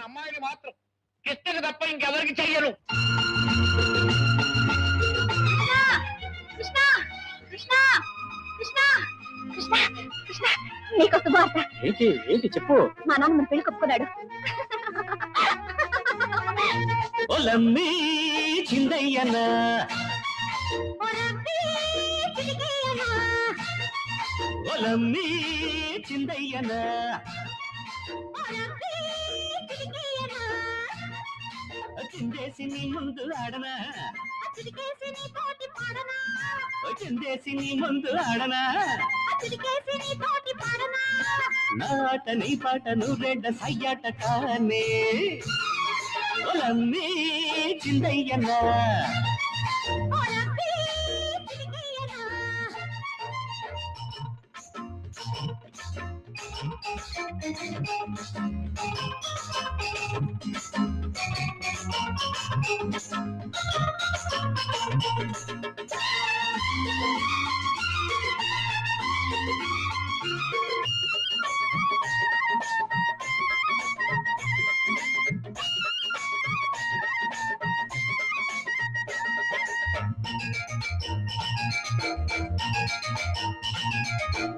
అమ్మాయిని మాత్రం కృష్ణకు తప్ప ఇంకెవరికి చెయ్యను. కృష్ణ కృష్ణ కృష్ణ కృష్ణ కృష్ణ నీకు శుభవార్త. ఏంటి ఏంటి చెప్పు. మా నాన్న మన పెళ్లి కప్పుకున్నాడు. ఒలమ్మి చిందయ్యనా ఒలమ్మి చిందయ్యనా చిందేసి నీ ముందు ఆడనా చిందేసి నీ ముందు ఆడనా నాట నీ పాటను రెడ్డ సయ్యాట కానే ఒలమ్మి చిందయ్యనా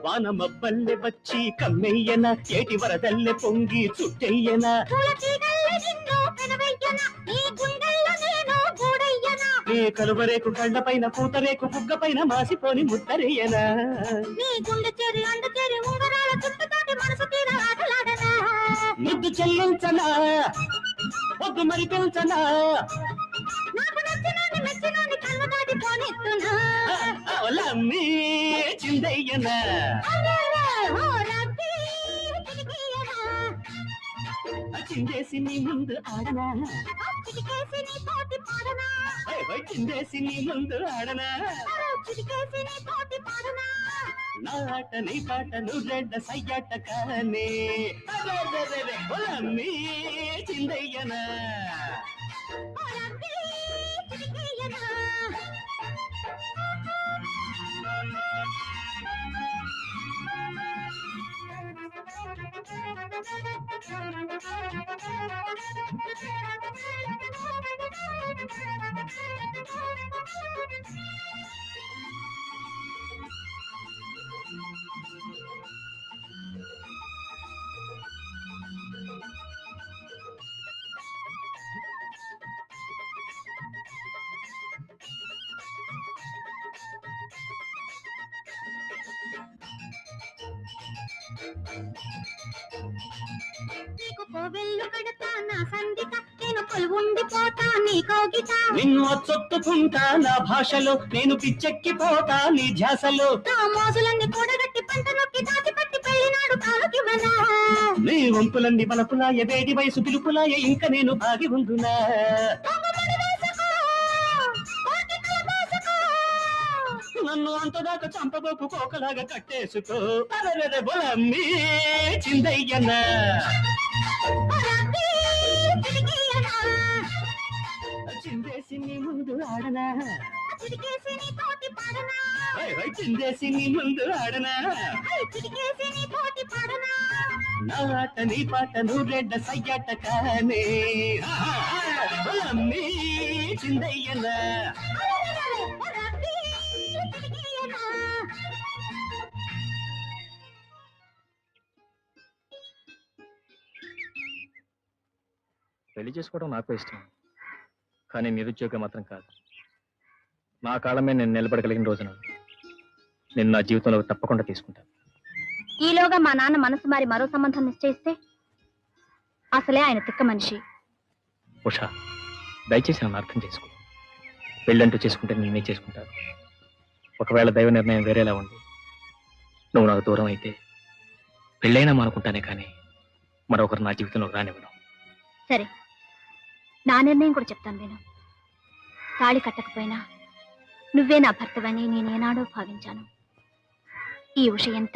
వానమబ్బల్లె వచ్చి కమ్మెయ్యన ఏటి వరదల్లె పొంగి చుట్టెయ్యన నీ కలువరేకు కళ్ళ పైన పూతరేకు బుగ్గ పైన మాసిపోని ముద్దరేయనా ముద్దు చెల్లించనా పొద్దు మరి పెంచనా ఒలమ్మి చిందయ్యనా చిందేసి నీ ముందు ఆడనా చిందేసి నీ ముందు ఆడనా నాట నీ పాటను రెడ్డ సయ్యాట కానే ఒలమ్మి చిందయ్యనా నీకు కోవెల్లు కడతా నా సందిక నేను కొలువుండిపోతా నీ కౌగిట నిన్ను అచ్చొత్తుకుంటా నా భాషలో నేను పిచ్చెక్కిపోతా నీ ధ్యాసలో నా మోజులన్నీ కూడగట్టి పంట నొక్కి దాచిపట్టి పెళ్లినాడు కాలకివనా నీ వంపులన్నీ బలపులాయ వేడి వయసు పిలుపులాయ ఇంక నేను ఆగి ఉందునా నన్ను అంతదాకా చంపబోపు కోకలాగా కట్టేసుకో బొలమ్మి చిందయ్యనా చిందేసి నీ ముందు ఆడనా చిందేసి నీ ముందు ఆడనా నాట నీ పాటను రెడ్డ సయ్యాట కానే బొలమ్మి చిందయ్యనా పెళ్లి చేసుకోవడం నాకు ఇష్టం, కానీ నిరుద్యోగం మాత్రం కాదు. నా కాలమే నేను నిలబడగలిగిన రోజున నేను నా జీవితంలో తప్పకుండా తీసుకుంటాను. ఈలోగా మా నాన్న మనసు మారి మరో సంబంధం నిశ్చయిస్తే అసలే ఆయన తిక్క మనిషి. ఉషా, దయచేసి నన్ను అర్థం చేసుకో. పెళ్ళంటూ చేసుకుంటే నేనే చేసుకుంటాను. ఒకవేళ దైవ నిర్ణయం వేరేలా ఉంది, నువ్వు నాకు దూరం అయితే పెళ్ళైనా మానుకుంటానే, కానీ మరొకరు నా జీవితంలో రానివ్వడం. సరే, నా నిర్ణయం కూడా చెప్తాను విను. తాళి కట్టకపోయినా నువ్వే నా భర్తవని నేనేనాడో భావించాను. ఈ ఉష ఎంత